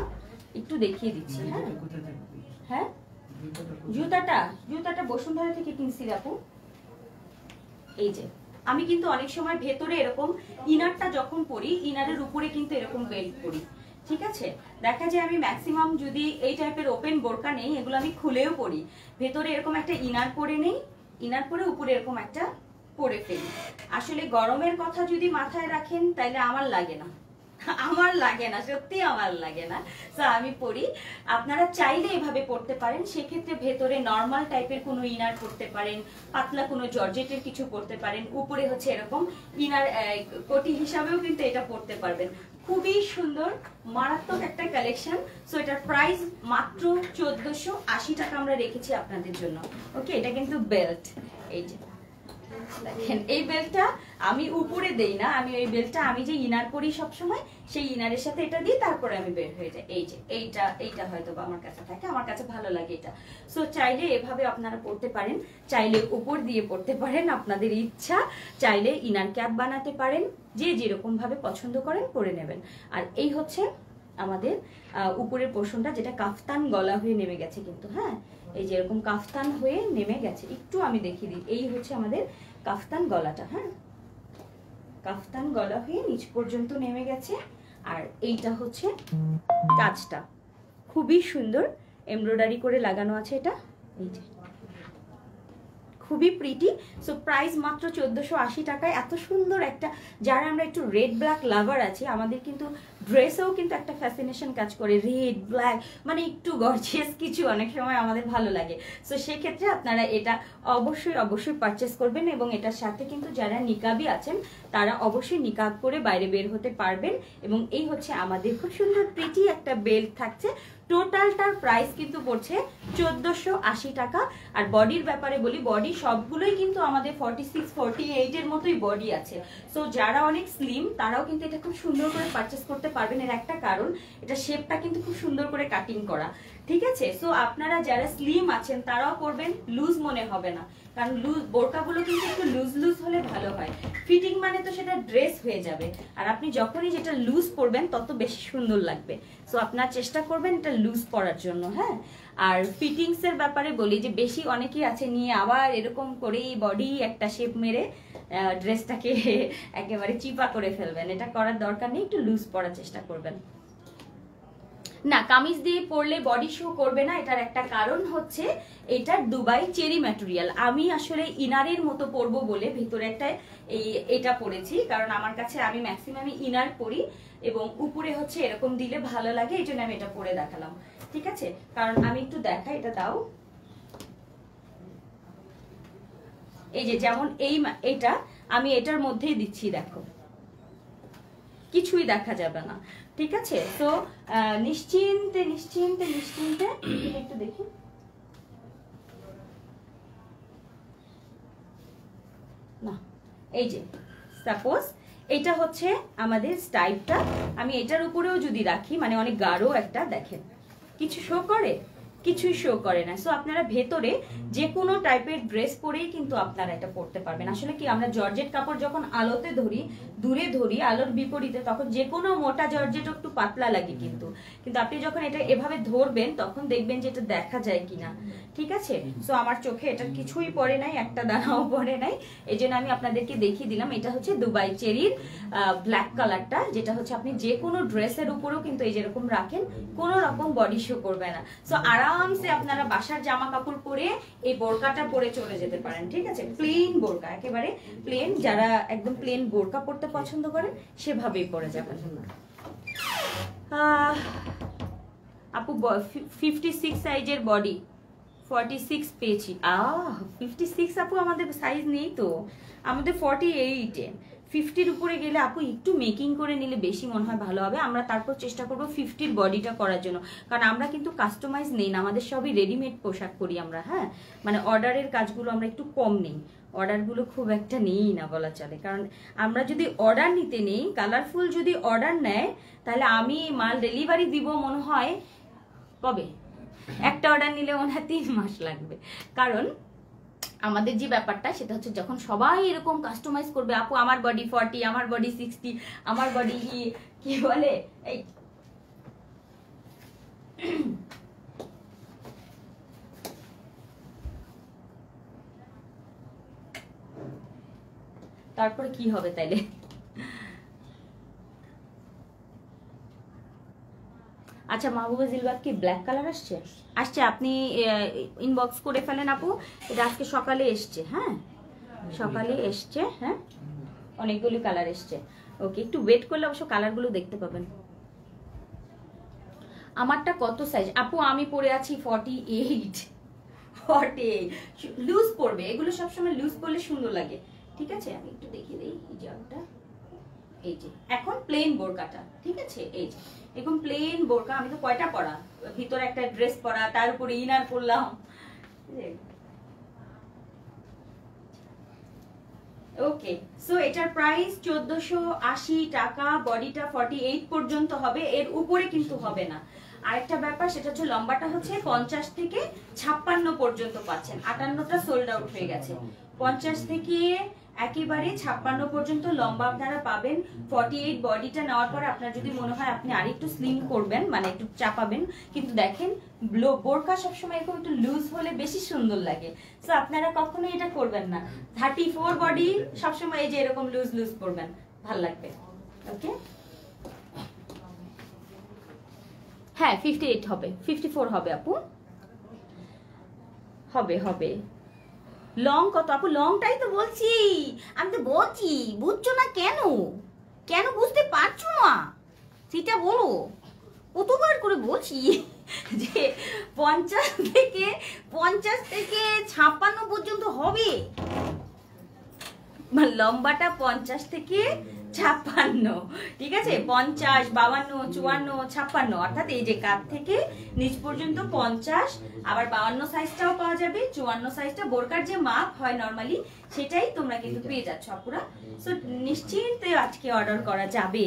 একটু দেখিয়ে দিচ্ছি। হ্যাঁ হ্যাঁ, জুতাটা বসুন্ধরা থেকে কিনছি আপু। এই যে আমি কিন্তু অনেক সময় ভেতরে এরকম ইনারটা যখন পরি, ইনারের উপরে কিন্তু এরকম বেল্ট পরি, ঠিক আছে? দেখা যায় আমি ম্যাক্সিমাম যদি এই টাইপের ওপেন বোরকা নেই, এগুলো আমি খুলেও পরি, ভেতরে এরকম একটা ইনার পরে নেই, ইনার পরে উপরে এরকম একটা পরে ফেলি। আসলে গরমের কথা যদি মাথায় রাখেন তাহলে আমার লাগে না, সত্যি আমার লাগে না। তো আমি পরি, আপনারা চাইলে এভাবে পড়তে পারেন। সেক্ষেত্রে ভেতরে নর্মাল টাইপের কোনো ইনার পড়তে পারেন, পাতলা কোনো জর্জেটের কিছু পড়তে পারেন, উপরে হচ্ছে এরকম ইনার কোটি হিসাবেও কিন্তু এটা পড়তে পারবেন। খুবই সুন্দর মারাত্মক একটা কালেকশন। সো এটার প্রাইস মাত্র 1480 টাকা আমরা রেখেছি আপনাদের জন্য। ওকে, এটা কিন্তু বেল্ট, এই যে দেখেন এই বেল্টটা আমি উপরে দেই না, আমি এই বেল্টটা আমি যে ইনার পরি সবসময়, সেই ইনারের সাথে এটা দিই, তারপরে আমি বের হয়ে যাই। এই যে এইটা হয়তো আমার কাছে থাকে, আমার কাছে ভালো লাগে এটা। সো চাইলে এভাবে আপনারা পড়তে পারেন, চাইলে উপর দিয়ে পড়তে পারেন, আপনাদের ইচ্ছা। চাইলে ইনার ক্যাপ বানাতে পারেন, যে যেরকম ভাবে পছন্দ করেন পরে নেবেন। আর এই হচ্ছে আমাদের উপরের পোর্শনটা, যেটা কাফতান গলা হয়ে নেমে গেছে কিন্তু। হ্যাঁ, এই যে এরকম কাফতান হয়ে নেমে গেছে, একটু আমি দেখিয়ে দিই। এই হচ্ছে আমাদের কাফতান গলাটা। হ্যাঁ, কাফতান গলা হয়ে নিচ পর্যন্ত নেমে গেছে। আর এইটা হচ্ছে কাজটা খুবই সুন্দর এমব্রয়ডারি করে লাগানো আছে, এটা এই যে খুবই প্রিটি। সো প্রাইস মাত্র 1480 টাকায়। এত সুন্দর একটা, যারা আমরা একটু রেড ব্ল্যাক লাভার আছি, আমাদের কিন্তু ড্রেসেও কিন্তু একটা ফ্যাসিনেশন কাজ করে, রেড ব্ল্যাক মানে একটু গর্জিয়াস কিছু অনেক সময় আমাদের ভালো লাগে। সো সেক্ষেত্রে আপনারা এটা অবশ্যই পারচেস করবেন। এবং এটার সাথে কিন্তু যারা নিকাবি আছেন তারা অবশ্যই নিকাব করে বাইরে বের হতে পারবেন। এবং এই হচ্ছে আমাদের খুব সুন্দর প্রিটি একটা বেল্ট থাকছে। টোটালটার প্রাইস কিন্তু পড়ছে 1480 টাকা। আর বডির ব্যাপারে বলি, বডি সবগুলোই কিন্তু আমাদের 46, 48 এর মতোই বডি আছে। সো যারা অনেক স্লিম তারাও কিন্তু এটা খুব সুন্দর করে পারচেস করতে পারবেন। এর একটা কারণ, এটা শেপটা কিন্তু খুব সুন্দর করে কাটিং করা, ঠিক আছে? সো আপনারা যারা স্লিম আছেন তারাও করবেন, লুজ মনে হবে না। কারণ লুজ বোরকাগুলো কিন্তু একটু লুজ হলে ভালো হয়। ফিটিং মানে তো সেটা ড্রেস হয়ে যাবে, আর আপনি যখনই যেটা লুজ পরবেন তত বেশি সুন্দর লাগবে। সো আপনার চেষ্টা করবেন এটা লুজ পরার জন্য। হ্যাঁ, আর ফিটিংস এর ব্যাপারে বলি যে বেশি অনেকেই আছে নিয়ে আবার এরকম করেই বডি একটা শেপ মেরে ড্রেসটাকে একেবারে চিপা করে ফেলবেন। এটা করার দরকার নেই, একটু লুজ পরার চেষ্টা করবেন। না, কামিজ দিয়ে পরলে বডি শো করবে না। এটার একটা কারণ হচ্ছে এটা দুবাই চেরি ম্যাটেরিয়াল। আমি আসলে ইনারের মতো পরবো বলে ভিতরে একটা এটা পরেছি, কারণ আমার কাছে আমি ম্যাক্সিমাম ইনার পরি এবং উপরে হচ্ছে এরকম দিলে ভালো লাগে, এই জন্য আমি এটা পরে দেখালাম। ঠিক আছে, কারণ আমি একটু দেখাই, এটা দাও। এই যে যেমন এটা আমি এটার মধ্যেই দিচ্ছি, দেখো কিছুই দেখা যাবে না। ঠিক আছে, তো নিশ্চিন্তে নিশ্চিন্তে নিশ্চিন্তে একটু দেখি। না, এই যে সাপোজ এটা হচ্ছে আমাদের স্টাইপটা, আমি এটার উপরেও যদি রাখি, মানে অনেক গাঢ় একটা, দেখেন কিছু শো করে, কিছুই শো করে না। সো আপনারা ভেতরে যে কোনো টাইপের ড্রেস পরেই কিন্তু আপনারা এটা পরতে পারবেন। আসলে কি, আমরা জর্জেট কাপড় যখন আলোতে ধরি, দূরে ধরি, আলোর বিপরীতে, তখন যে কোনো মোটা জর্জেট একটু পাতলা লাগে, কিন্তু আপনি যখন এটা এভাবে ধরবেন তখন দেখবেন যে এটা দেখা যায় কিনা। ঠিক আছে, সো আমার চোখে এটা কিছুই পড়ে নাই, একটা দানাও পড়ে নাই, এই জন্য আমি আপনাদেরকে দেখিয়ে দিলাম। এটা হচ্ছে দুবাই চেরির ব্ল্যাক কালারটা, যেটা হচ্ছে আপনি যে কোনো ড্রেসের উপরেও কিন্তু এই যেরকম রাখেন, কোনো রকম বডি শো করবে না। সো আরামসে আপনারা বাসার জামা কাপড় পরে এই বোরকাটা পরে চলে যেতে পারেন। ঠিক আছে, প্লেন বোরকা, একেবারে প্লেন, যারা একদম প্লেন বোরকা পরতে পছন্দ করেন সেভাবেই পরে যাবেন। আপু 56 সাইজের বডি, 46 পেয়েছি। 56 আপু আমাদের সাইজ নেই তো, আমাদের 48। 50-র উপরে গেলে আপু একটু মেকিং করে নিলে বেশি মনে হয় ভালো হবে। আমরা তারপর চেষ্টা করবো 50-র বডিটা করার জন্য, কারণ আমরা কিন্তু কাস্টমাইজ নেই না, আমাদের সবই রেডিমেড পোশাক করি আমরা। হ্যাঁ, মানে অর্ডারের কাজগুলো আমরা একটু কম নেই, অর্ডারগুলো খুব একটা নেই না বলা চলে। কারণ আমরা যদি অর্ডার নিতে নেই, কালারফুল যদি অর্ডার নেয়, তাহলে আমি মাল ডেলিভারি দিব মনে হয় কবে, একটা অর্ডার নিলে মনে হয় 3 মাস লাগবে। কারণ আমাদের যে ব্যাপারটা সেটা হচ্ছে, যখন সবাই এরকম কাস্টমাইজ করবে, আপু আমার বডি 40, আমার বডি 60, আমার বডি কি বলে, এই তারপরে কি হবে তাইলে? আচ্ছা, মাহবুবা জিলবাগ কি ব্ল্যাক কালার আসছে? আপনি ইনবক্স করে ফেলেন আপু, এটা আজকে সকালে এসছে। হ্যাঁ, সকালে এসছে। হ্যাঁ, অনেকগুলি কালার এসছে। ওকে, একটু ওয়েট করলে অবশ্য কালারগুলো দেখতে পাবেন। আমারটা কত সাইজ আপু? আমি পরে আছি 48। লুজ পরবে, এগুলো সবসময় লুজ পরলে সুন্দর লাগে। ঠিক আছে, আমি একটু দেখিয়ে দিই হিজাবটা। এই যে এখন প্লেন বোরকাটা, ঠিক আছে, এই যে এরকম প্লেন বোরকা। আমি তো কয়টা পরা, ভিতরে একটা ড্রেস পরা, তার উপরে ইনার পরলাম। ওকে, সো এটার প্রাইস 1480 টাকা। বডিটা 48 পর্যন্ত হবে, এর উপরে কিন্তু হবে না। আরেকটা ব্যাপার, সেটা হচ্ছে লম্বাটা হচ্ছে 50 থেকে 56 পর্যন্ত পাচ্ছেন। 58টা সোল্ড আউট হয়ে গেছে। 50 থেকে একেবারে 56 পর্যন্ত লম্বা আপনারা পাবেন। 48 বডিটা নেওয়ার পর আপনার যদি মনে হয় আপনি আরেকটু স্লিম করবেন, মানে একটু চাপাবেন, কিন্তু দেখেন বোরকা সবসময় এরকম একটু লুজ হলে বেশি সুন্দর লাগে। সো আপনারা কখনো এটা করবেন না। 34 বডি সবসময় এই যে এরকম লুজ লুজ করবেন, ভাল লাগবে। ওকে, হ্যাঁ 58 হবে, 54 হবে আপু, হবে। লং কত আপু? লংটাই তো বলছি, আমি তো বলছি, বুঝছো না কেন বুঝতে পারছো না সেটা বলো। কতবার করে বলছি যে 50 থেকে 56 পর্যন্ত হবে, লম্বাটা 50 থেকে 56। ঠিক আছে, 50, 52, 54, 56, অর্থাৎ এই যে কাঁধ থেকে নিচ পর্যন্ত 50। আবার 52 সাইজটাও পাওয়া যাবে, 54 সাইজটা বোরকার যে মাপ হয় নরমালি সেটাই তোমরা কিন্তু পেয়ে যাচ্ছ আপুরা। সো নিশ্চিন্তে আজকে অর্ডার করা যাবে।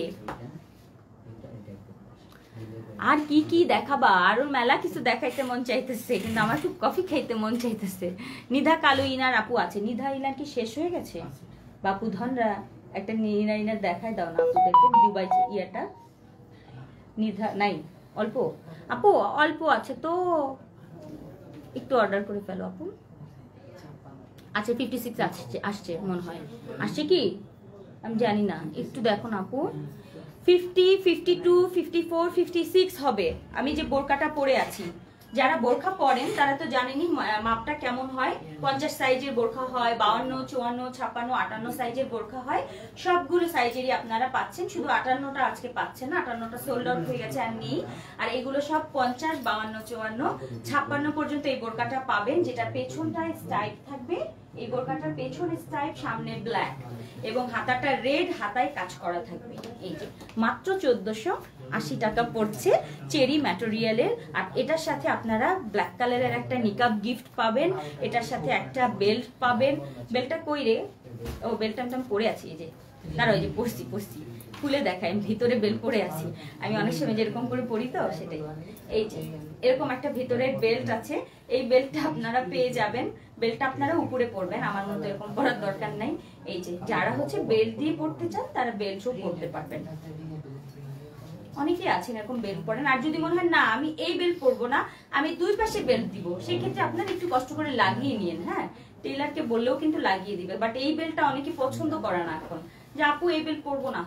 আর কি দেখাবা, আরো মেলা কিছু দেখাইতে মন চাইতেছে, কিন্তু আমার খুব কফি খাইতে মন চাইতেছে। নিধা কালো ইনার আপু আছে। নিধা ইনার কি শেষ হয়ে গেছে? বাপু ধনরা একটা ইনার দেখায় দাও না আপুদেরকে, দুবাই ইয়াটা। নিধা নাই, অল্প আপু, অল্প আছে তো, একটু অর্ডার করে ফেলো আপু। আচ্ছা 56 আসছে মনে হয়, আসছে কি আমি জানি না, একটু দেখো না আপু। 50, 52, 54, 56 হবে আমি যে বোরকাটা পরে আছি। যারা বোরখা পরেন তারা তো জানেনই মাপটা কেমন হয়। 50 সাইজের বোরখা হয়, 52, 54, 56, 58 সাইজের বোরখা হয়। সবগুলো সাইজেরই আপনারা পাচ্ছেন, শুধু 58টা আজকে পাচ্ছেন না, 58টা সোল্ড আউট হয়ে গেছে আর নেই। আর এগুলো সব 50, 52, 54, 56 পর্যন্ত এই বোরকাটা পাবেন, যেটা পেছনটায় স্ট্রাইপ থাকবে। এই বোরকাটার পেছনে স্ট্রাইপ, সামনে ব্ল্যাক এবং হাতাটা রেড, হাতায় কাজ করা থাকবে। এই যে মাত্র 1480 টাকা পড়ছে চেরি ম্যাটেরিয়ালের। আর এটার সাথে আপনারা ব্ল্যাক কালারের একটা নিকাব গিফট পাবেন, এটার সাথে একটা বেল্ট পাবেন। বেল্টটা কই রে? ও বেল্টটা আমি পরে আছি, এই যে দাঁড়াও, এই যে পরছি খুলে দেখাই, আমি ভিতরে বেল্ট পরে আছি। আমি অনেক সময় যেরকম করে পরি তো সেটাই। এই যে এরকম একটা ভিতরের বেল্ট আছে, এই বেল্টটা আপনারা পেয়ে যাবেন। বেল্টটা আপনারা উপরে পরবেন, আমার মতো এরকম পরার দরকার নাই। এই যে যারা হচ্ছে বেল্ট দিয়ে পরতে চান তারা বেল্টও পরতে পারবেন। অনেকেই আছেন এরকম বেল্ট পরেন। আর যদি মনে হয় না আমি এই বেল্ট পরবো না, আমি দুই পাশে বেল্ট দিব, সেই ক্ষেত্রে আপনারা একটু কষ্ট করে লাগিয়ে নিন। হ্যাঁ, টেইলারকে বললেও কিন্তু লাগিয়ে দিবে। বাট এই বেল্টটা অনেকে পছন্দ করে না এখন, যে আপু এই বেল্ট পরবো না,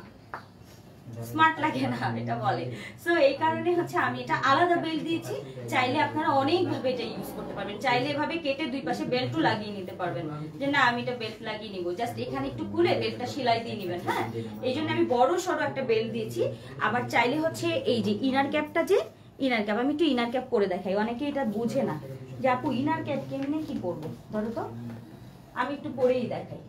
স্মার্ট লাগে না এটা বলে। সো এই কারণে হচ্ছে আমি এটা আলাদা বেল্ট দিয়েছি। চাইলে আপনারা অনেক ভাবে এটা ইউজ করতে পারবেন। চাইলে এভাবে কেটে দুই পাশে বেল্টও লাগিয়ে নিতে পারবেন, যে না আমি এটা বেল্ট লাগিয়ে নিব, জাস্ট এখানে একটু খুলে বেল্টটা সেলাই দিয়ে নেবেন। হ্যাঁ, এই জন্য আমি বড় সড়ো একটা বেল্ট দিয়েছি। আবার চাইলে হচ্ছে এই যে ইনার ক্যাপটা, যে ইনার ক্যাপ, আমি একটু ইনার ক্যাপ করে দেখাই। অনেকে এটা বুঝে না যে আপু ইনার ক্যাপ কেমনে কি করবো, ধরো তো আমি একটু পরেই দেখাই।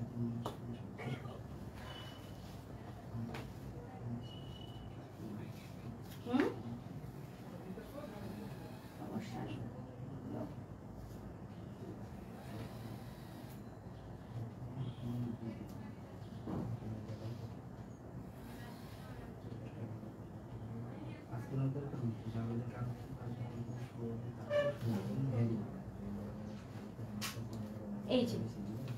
এই যে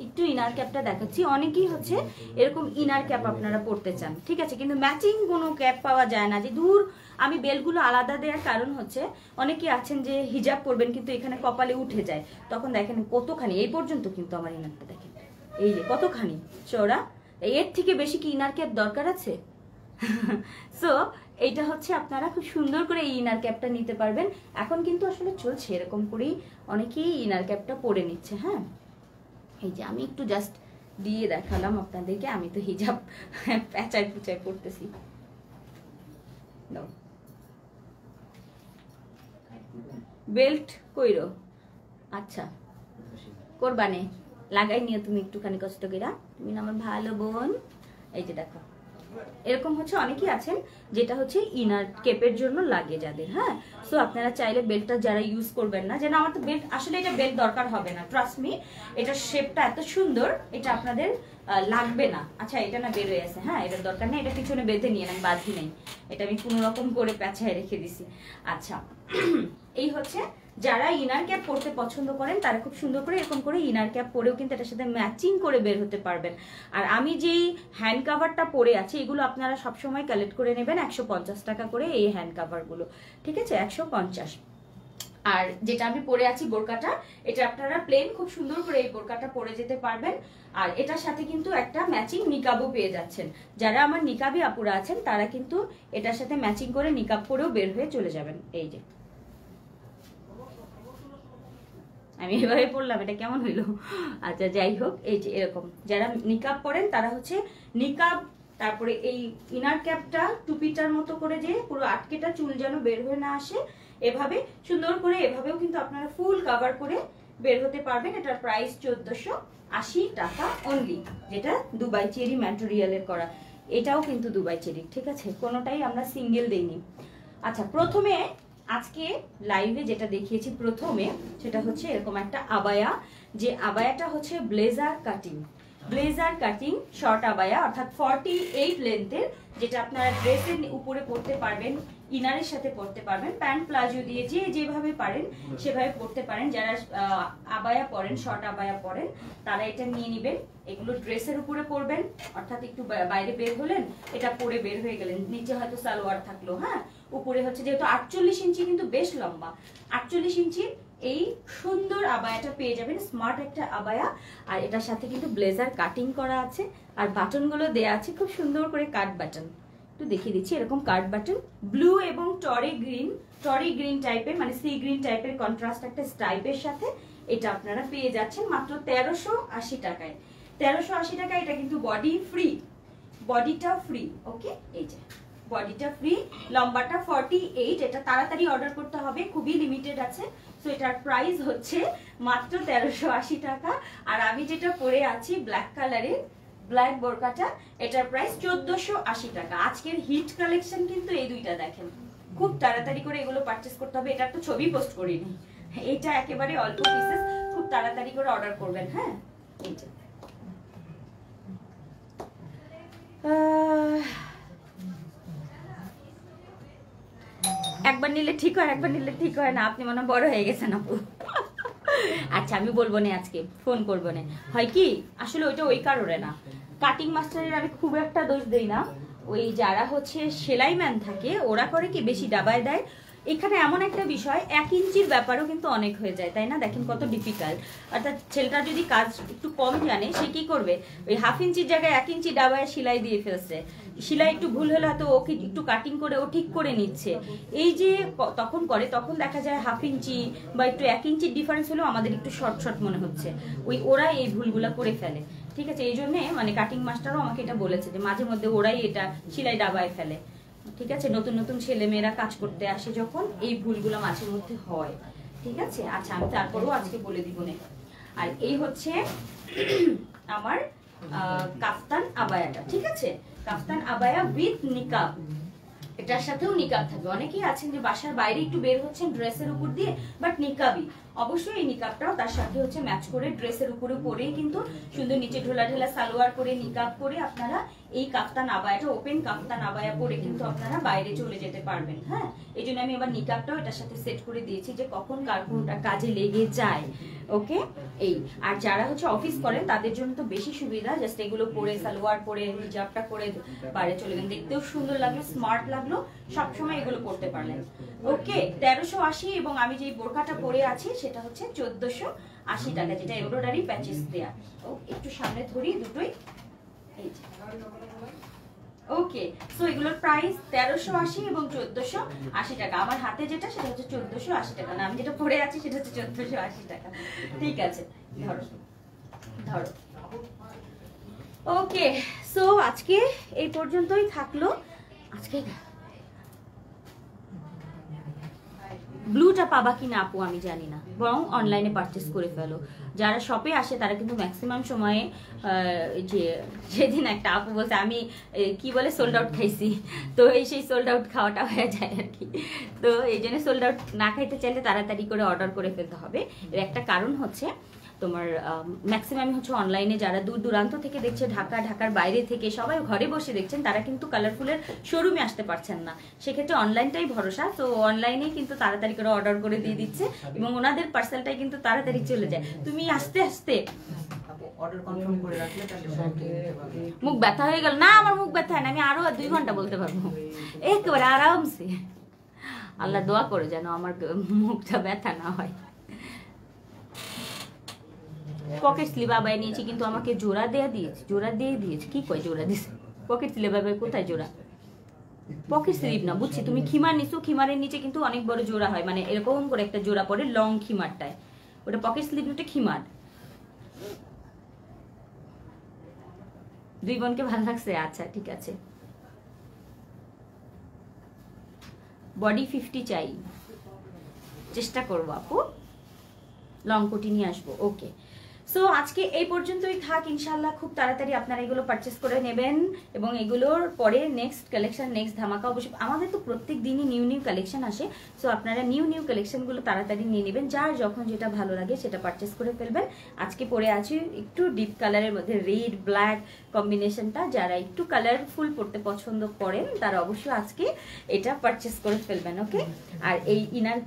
একটু ইনার ক্যাপটা দেখাচ্ছি। অনেকেই হচ্ছে এরকম ইনার ক্যাপ আপনারা পরতে চান, ঠিক আছে, কিন্তু ম্যাচিং কোনো ক্যাপ পাওয়া যায় না। যে দূর, আমি বেলগুলো আলাদা দেওয়ার কারণ হচ্ছে অনেকেই আছেন যে হিজাব পরবেন কিন্তু এখানে কপালে উঠে যায়, তখন দেখেন কতখানি, এই পর্যন্ত কিন্তু আমার ইনারটা দেখেন, এই যে কতখানি চওড়া। এর থেকে বেশি কি ইনার ক্যাপ দরকার আছে? সো এইটা হচ্ছে আপনারা খুব সুন্দর করে এই ইনার ক্যাপটা নিতে পারবেন। এখন কিন্তু আসলে চলছে এরকম করেই অনেকেই ইনার ক্যাপটা পরে নিচ্ছে। হ্যাঁ, এই যে আমি একটু জাস্ট দিয়ে দেখালাম আপনাদেরকে, আমি তো হিজাব প্যাচায় পুচায় করতেছি। বেল্ট কইরো? আচ্ছা করবানে, লাগাই নিও তুমি একটুখানি কষ্ট করে, তুমি না আমার ভালো বোন। এই যে দেখো এরকম হচ্ছে অনেকেই আছেন যেটা হচ্ছে ইনার কেপের জন্য লাগে যাদের। হ্যাঁ, সো আপনারা চাইলে বেল্টটা যারা ইউজ করবেন না, যে না আমার তো বেল্ট, আসলে এটা বেল্ট দরকার হবে না, ট্রাস্ট মি, এটার শেপটা এত সুন্দর, এটা আপনাদের লাগবে না। আচ্ছা এটা না বের হয়ে আছে, হ্যাঁ এটার দরকার নেই, এটা পিছনে বেঁধে নিয়ে আমি বাঁধি নাই, এটা আমি কোনো রকম করে পেঁচায় রেখে দিছি। আচ্ছা এই হচ্ছে যারা ইনার ক্যাপ পরতে পছন্দ করেন তারা খুব সুন্দর করে এরকম করে ইনার ক্যাপ পরেও কিন্তু এটার সাথে ম্যাচিং করে বের হতে পারবেন। আর আমি যেই হ্যান্ড কাভারটা পরে আছি এগুলো আপনারা সবসময় কালেক্ট করে নেবেন 150 টাকা করে এই হ্যান্ড কাভারগুলো, ঠিক আছে, 150। আর যেটা আমি পরে আছি বোরকাটা, এটা আপনারা প্লেন খুব সুন্দর করে এই বোরকাটা পরে যেতে পারবেন। আর এটার সাথে কিন্তু একটা ম্যাচিং নিকাবও পেয়ে যাচ্ছেন। যারা আমার নিকাবি আপুরা আছেন তারা কিন্তু এটার সাথে ম্যাচিং করে নিকাব পরেও বের হয়ে চলে যাবেন। এই যে আমি এভাবে পড়লাম, এটা কেমন হইলো? আচ্ছা যাই হোক, এই যে এরকম যারা নিকাব পরেন তারা হচ্ছে নিকাব, তারপরে এই ইনার ক্যাপটা টুপিটার মতো করে যে পুরো আটকেটা চুল যেন বের হয়ে না আসে, এভাবে সুন্দর করে এভাবেও কিন্তু আপনারা ফুল কভার করে বের হতে পারবেন। এটার প্রাইস 1480 টাকা অনলি, যেটা দুবাই চেরি ম্যাটেরিয়ালের করা, এটাও কিন্তু দুবাই চেরি, ঠিক আছে, কোনোটাই আমরা সিঙ্গেল দেইনি। আচ্ছা প্রথমে আজকে লাইভে যেটা দেখিয়েছি প্রথমে সেটা হচ্ছে এরকম একটা আবায়া, যে আবায়াটা হচ্ছে blazer cutting, blazer cutting short abaya, অর্থাৎ 48 লেন্থের, যেটা আপনারা ড্রেসের উপরে পরতে পারবেন, ইনারের সাথে পরতে পারবেন, প্যান্ট প্লাজো দিয়ে যে যেভাবে পারেন সেভাবে পরতে পারেন। যারা আবায়া পরেন, শর্ট আবায়া পরেন, তারা এটা নিয়ে নেবেন। এগুলো ড্রেসের উপরে পরবেন, অর্থাৎ একটু বাইরে বের হলেন, এটা পরে বের হয়ে গেলেন, নিচে হয়তো সালোয়ার থাকলো, হ্যাঁ উপরে হচ্ছে যেহেতু 48 ইঞ্চি কিন্তু বেশ লম্বা, 48 ইঞ্চি এই সুন্দর আবায়াটা পেয়ে যাবেন, স্মার্ট একটা আবায়া। আর এটার সাথে কিন্তু ব্লেজার কাটিং করা আছে, আর বাটনগুলো দেয়া আছে খুব সুন্দর করে কাট বাটন, একটু দেখিয়ে দিচ্ছি, এরকম কার্ড বাটন, ব্লু এবং টরি গ্রিন টাইপের, মানে সি গ্রিন টাইপের কন্ট্রাস্ট একটা স্ট্রাইপের সাথে এটা আপনারা পেয়ে যাচ্ছেন মাত্র 1380 টাকায়। 1380 টাকা। এটা কিন্তু বডি ফ্রি, বডিটা ফ্রি। ওকে, এই যে বডিটা ফ্রি, লম্বাটা 48। এটা তাড়াতাড়ি অর্ডার করতে হবে, খুবই লিমিটেড আছে। সো এটার প্রাইস হচ্ছে মাত্র 1380 টাকা। আর আমি যেটা পরে আছি ব্ল্যাক কালারের, ব্ল্যাক বোরকাটা, এটার প্রাইস 1480 টাকা। আজকের হিট কালেকশন কিন্তু এই দুইটা দেখেন, খুব তাড়াতাড়ি করে এগুলো পারচেজ করতে হবে। এটা তো ছবি পোস্ট করিনি, এটা একেবারে অল্প পিসেস, খুব তাড়াতাড়ি করে অর্ডার করবেন। হ্যাঁ, এইটা একবার নিলে ঠিক হয়, একবার নিলে ঠিক হয় না। আপনি মনে বড় হয়ে গেছেন আপু। আচ্ছা, আমি বলবো না আজকে, ফোন করবো না। হয় কি আসলে ওইটা ওই কারণে না, কাটিং মাস্টারের আমি খুব একটা দোষ দেই না। ওই যারা হচ্ছে সেলাই ম্যান থাকে ওরা করে কি বেশি ডাবায় দেয়। এখানে এমন একটা বিষয়, 1 ইঞ্চির ব্যাপারও কিন্তু অনেক হয়ে যায়, তাই না? দেখেন কত ডিফিকাল্ট। অর্থাৎ ছেলেটা যদি কাজ একটু কম জানে সে কি করবে, ওই 1/2 ইঞ্চির জায়গায় 1 ইঞ্চি ডাবায় সেলাই দিয়ে ফেলছে। সেলাই একটু ভুল হলে হয়তো ওকে একটু কাটিং করে ও ঠিক করে নিচ্ছে। এই যে তখন করে, তখন দেখা যায় 1/2 ইঞ্চি বা একটু 1 ইঞ্চির ডিফারেন্স হলেও আমাদের একটু শর্ট শর্ট মনে হচ্ছে। ওরা এই ভুলগুলা করে ফেলে, ঠিক আছে? এই জন্যে মানে কাটিং মাস্টারও আমাকে এটা বলেছে যে মাঝে মধ্যে ওরাই এটা সেলাই ডাবায় ফেলে, ঠিক আছে? নতুন নতুন ছেলে মেয়েরা কাজ করতে আসে যখন, এই ভুলগুলো মাঝে মধ্যে হয়, ঠিক আছে? আচ্ছা, আমি তারপরেও আজকে বলে দিব না। আর এই হচ্ছে আমার কাফতান আবায়াটা, ঠিক আছে? কাফতান আবায়া উইথ নিকাব, এটার সাথেও নিকাব থাকবে। অনেকেই আছেন যে বাসার বাইরে একটু বের হচ্ছেন ড্রেসের উপর দিয়ে, বাট নিকাবই অবশ্যই, এই নিকাবটাও তার সাথে হচ্ছে ম্যাচ করে ড্রেসের উপরে পরেই কিন্তু সুন্দর নিচে ঢোলা ঢোলা সালোয়ার করে নিকাব করে আপনারা এই কাফতান আবায়াটা, ওপেন কাফতান আবায়া পরে কিন্তু আপনারা বাইরে চলে যেতে পারবেন। হ্যাঁ, এই জন্য আমি এবার নিকাবটাও এটার সাথে সেট করে দিয়েছি যে কখন কার কোনটা কাজে লেগে যায়। ওকে, এই আর যারা হচ্ছে অফিস করেন তাদের জন্য তো বেশি সুবিধা, জাস্ট এগুলো পরে সালোয়ার পরে হিজাবটা করে বাইরে চলে গেলেন, দেখতেও সুন্দর লাগলো, স্মার্ট লাগলো, সবসময় এগুলো পরতে পারলেন। ওকে, 1380। এবং আমি যে বোরকাটা পরে আছি সেটা হচ্ছে 1480 টাকা, যেটা এমব্রয়ডারি প্যাচেস দেয়া। ও একটু সামনে ধরি দুটোই, এই যে। ওকে, সো এগুলোর প্রাইস 1380 এবং 1480 টাকা। আমার হাতে যেটা সেটা হচ্ছে 1480 টাকা, না আমি যেটা পরে আছি সেটা হচ্ছে 1480 টাকা, ঠিক আছে? ধরো ধরো। ওকে, সো আজকে এই পর্যন্তই থাকলো। আজকে ব্লুটা পাবা কিনা আপু আমি জানি না, বরং অনলাইনে পারচেস করে ফেলো। যারা শপে আসে তারা কিন্তু ম্যাক্সিমাম সময়ে যে যেদিন একটা আপু বলছে আমি কি বলে সোল্ড আউট খাইছি, তো এই সেই সোল্ড আউট খাওয়াটা হয়ে যায় আর কি। তো এই জন্য সোল্ড আউট না খাইতে চাইলে তাড়াতাড়ি করে অর্ডার করে ফেলতে হবে। এর একটা কারণ হচ্ছে তোমার ম্যাক্সিমাম হচ্ছে অনলাইনে যারা দূর দূরান্ত থেকে দেখছে, ঢাকার বাইরে থেকে সবাই ঘরে বসে দেখছেন, তারা কিন্তু কালারফুলের শোরুমে আসতে পারছেন না। সেক্ষেত্রে অনলাইনটাই ভরসা। তো অনলাইনেই কিন্তু তাড়াতাড়ি করে অর্ডার করে দিয়ে দিচ্ছে এবং ওনাদের পার্সেলটাই কিন্তু তাড়াতাড়ি চলে যায়। তুমি আস্তে আস্তে মুখ ব্যথা হয়ে গেল না? আমার মুখ ব্যথা হয় না, আমি আরো 2 ঘন্টা বলতে পারবো একেবারে আরামসে। আল্লাহ দোয়া করে যেন আমার মুখটা ব্যথা না হয়। পকেট স্লিভ আবায় নিয়েছি কিন্তু আমাকে জোড়া দিয়ে দিয়েছে। কি কয় জোড়া দিয়েছে? পকেট স্লিভ আবায় কোথায় জোড়া? পকেট স্লিভ না, বুঝছি তুমি খিমার নিছো, খিমারের নিচে কিন্তু অনেক বড় জোড়া হয়, মানে এরকম করে একটা জোড়া পড়ে লং খিমারটায়, ওটা পকেট স্লিভ ওটা খিমার। 2 বোনকে ভালো লাগছে? আচ্ছা ঠিক আছে। বডি 50 চাই, চেষ্টা করবো আপু, লং কোটি নিয়ে আসবো। ওকে, সো আজকে এই পর্যন্তই থাক। ইনশাল্লাহ খুব তাড়াতাড়ি আপনারা এগুলো পারচেস করে নেবেন এবং এগুলোর পরে নেক্সট কালেকশন, নেক্সট ধামাকা অবশ্যই। আমাদের তো প্রত্যেক দিনই নিউ কালেকশন আসে, সো আপনারা নিউ কালেকশনগুলো তাড়াতাড়ি নিয়ে নেবেন। যার যখন যেটা ভালো লাগে সেটা পারচেস করে ফেলবেন। আজকে পরে আছি একটু ডিপ কালারের মধ্যে, রেড ব্ল্যাক কম্বিনেশনটা। যারা একটু কালারফুল পড়তে পছন্দ করেন তারা অবশ্যই আজকে এটা পারচেস করে ফেলবেন। ওকে, আর এই ইনার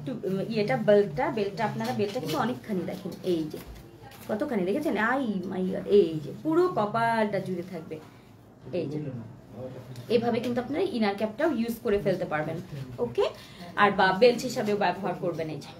ইয়েটা বেল্টটা আপনারা বেল্টটা কিন্তু অনেকখানি দেখেন, এই যে কতখানি দেখেছেন, এই যে পুরো কপালটা জুড়ে থাকবে, এই যে এভাবে কিন্তু আপনারা ইনার ক্যাপটাও ইউজ করে ফেলতে পারবেন। ওকে, আর বা বেল্ট হিসাবেও ব্যবহার করবেন। এই যে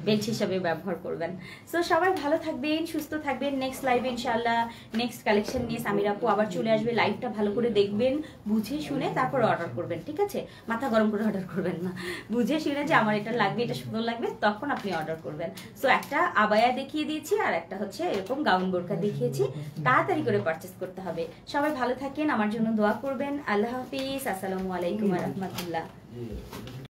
বেল্ট হিসাবে ব্যবহার করবেন। সো সবাই ভালো থাকবেন, সুস্থ থাকবেন। নেক্সট লাইভে ইনশাআল্লাহ নেক্সট কালেকশন নিয়ে সামির আপু আবার চলে আসবে। লাইভটা ভালো করে দেখবেন, বুঝে শুনে তারপর অর্ডার করবেন, ঠিক আছে? মাথা গরম করে অর্ডার করবেন না, বুঝে শুনে যে আমার এটা লাগবে, এটা সুন্দর লাগবে, তখন আপনি অর্ডার করবেন। সো একটা আবায়া দেখিয়ে দিয়েছি আর একটা হচ্ছে এরকম গাউন বোরকা দেখিয়েছি, তাড়াতাড়ি করে পারচেস করতে হবে। সবাই ভালো থাকেন, আমার জন্য দোয়া করবেন। আল্লাহ হাফিজ, আসসালামু আলাইকুম ওয়া রাহমাতুল্লাহ।